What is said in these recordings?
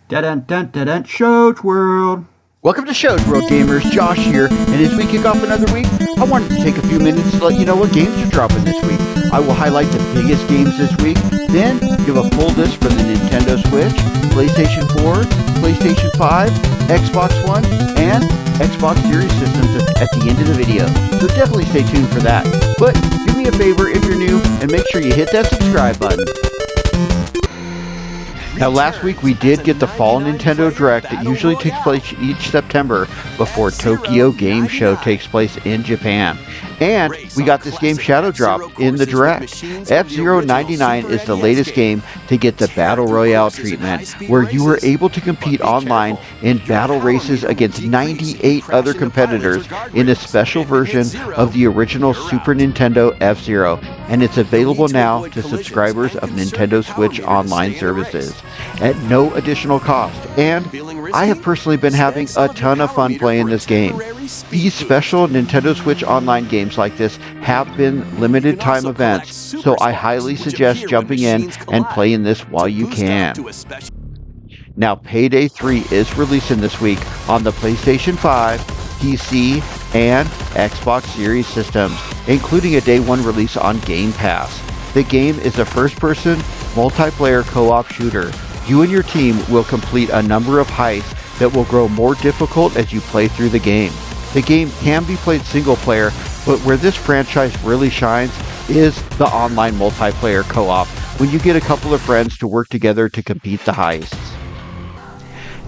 Dun Shows World. Welcome to Shows World Gamers, Josh here, and as we kick off another week, I wanted to take a few minutes to let you know what games are dropping this week. I will highlight the biggest games this week, then give a full list for the Nintendo Switch, PlayStation 4, PlayStation 5, Xbox One, and Xbox Series systems at the end of the video. So definitely stay tuned for that. But do me a favor if you're new, and make sure you hit that subscribe button. Now last week we did get the Fall Nintendo Direct that usually takes place each September before Tokyo Game Show takes place in Japan. And we got this game Shadow Drop in the Direct. F-Zero 99 is the latest game to get the Battle Royale treatment, where you were able to compete online in battle races against 98 other competitors in a special version of the original Super Nintendo F-Zero, and it's available now to subscribers of Nintendo Switch Online services at no additional cost. And I have personally been having a ton of fun playing this game. These special Nintendo Switch Online games like this have been limited time events, so I highly suggest jumping in and playing this while you can. Now Payday 3 is releasing this week on the PlayStation 5, PC, and Xbox Series systems, including a day one release on Game Pass. The game is a first-person, multiplayer co-op shooter. You and your team will complete a number of heists that will grow more difficult as you play through the game. The game can be played single player, but where this franchise really shines is the online multiplayer co-op, when you get a couple of friends to work together to complete the heists.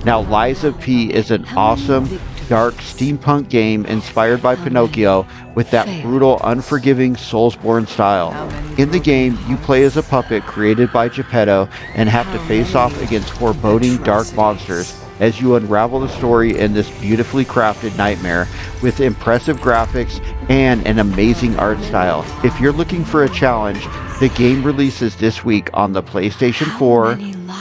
Now Lies of P is an awesome, dark steampunk game inspired by Pinocchio with that brutal, unforgiving Soulsborne style. In the game, you play as a puppet created by Geppetto and have to face off against foreboding dark monsters as you unravel the story in this beautifully crafted nightmare with impressive graphics and an amazing art style. If you're looking for a challenge, the game releases this week on the PlayStation 4,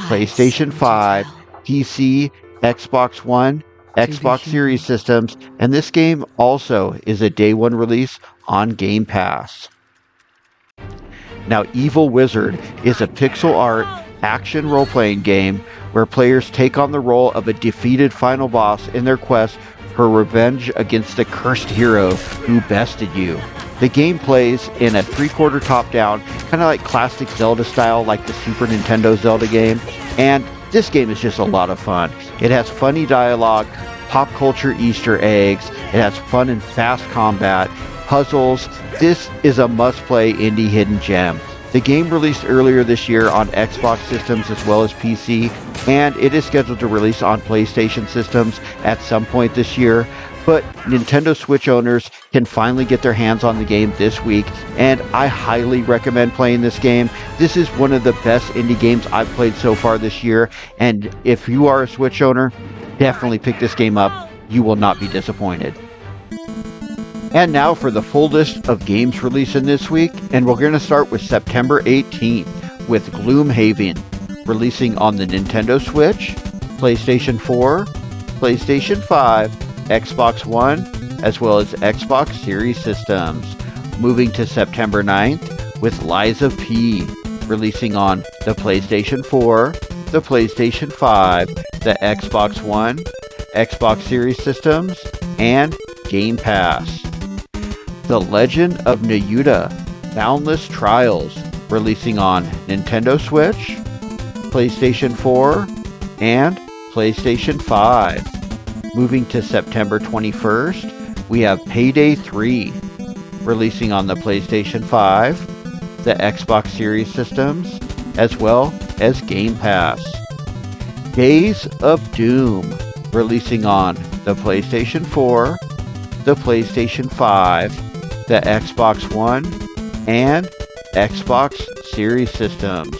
PlayStation 5, PC, Xbox One, Xbox Series systems, and this game also is a day one release on Game Pass. Now Evil Wizard is a pixel art action role-playing game where players take on the role of a defeated final boss in their quest for revenge against the cursed hero who bested you. The game plays in a three-quarter top-down, kind of like classic Zelda style, like the Super Nintendo Zelda game, and this game is just a lot of fun. It has funny dialogue, pop culture Easter eggs, it has fun and fast combat, puzzles. This is a must-play indie hidden gem. The game released earlier this year on Xbox systems as well as PC, and it is scheduled to release on PlayStation systems at some point this year. But Nintendo Switch owners can finally get their hands on the game this week, and I highly recommend playing this game. This is one of the best indie games I've played so far this year, and if you are a Switch owner, definitely pick this game up. You will not be disappointed. And now for the full list of games releasing this week, and we're going to start with September 18th with Gloomhaven, releasing on the Nintendo Switch, PlayStation 4, PlayStation 5, Xbox One, as well as Xbox Series systems. Moving to September 9th with Lies of P, releasing on the PlayStation 4, the PlayStation 5, the Xbox One, Xbox Series systems, and Game Pass. The Legend of Nayuta Boundless Trials, releasing on Nintendo Switch, PlayStation 4, and PlayStation 5. Moving to September 21st, we have Payday 3, releasing on the PlayStation 5, the Xbox Series systems, as well as Game Pass. Days of Doom, releasing on the PlayStation 4, the PlayStation 5, the Xbox One, and Xbox Series systems.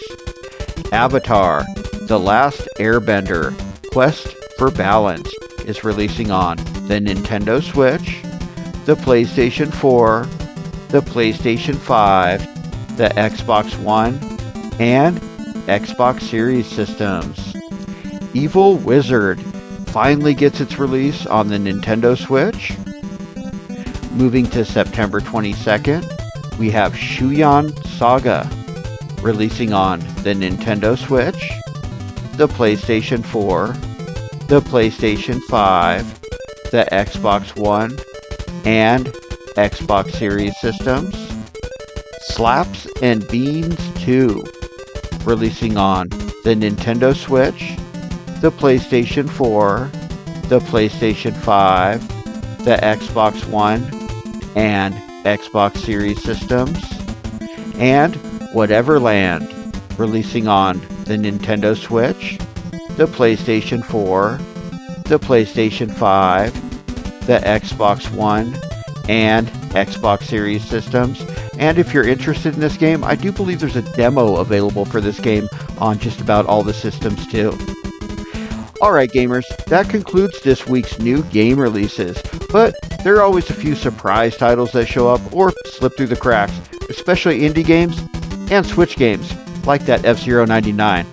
Avatar: The Last Airbender Quest for Balance is releasing on the Nintendo Switch, the PlayStation 4, the PlayStation 5, the Xbox One, and Xbox Series systems. Evil Wizard finally gets its release on the Nintendo Switch. Moving to September 22nd, we have Shuyan Saga, releasing on the Nintendo Switch, the PlayStation 4, the PlayStation 5, the Xbox One, and Xbox Series systems. Slaps and Beans 2, releasing on the Nintendo Switch, the PlayStation 4, the PlayStation 5, the Xbox One, and Xbox Series systems. And Whatever Land, releasing on the Nintendo Switch, the PlayStation 4, the PlayStation 5, the Xbox One, and Xbox Series systems. And if you're interested in this game, I do believe there's a demo available for this game on just about all the systems too. Alright gamers, that concludes this week's new game releases, but there are always a few surprise titles that show up or slip through the cracks, especially indie games and Switch games, like that F-Zero 99.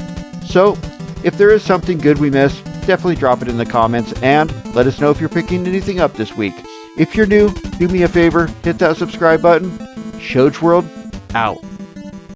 So, if there is something good we missed, definitely drop it in the comments and let us know if you're picking anything up this week. If you're new, do me a favor, hit that subscribe button. Shoge World, out.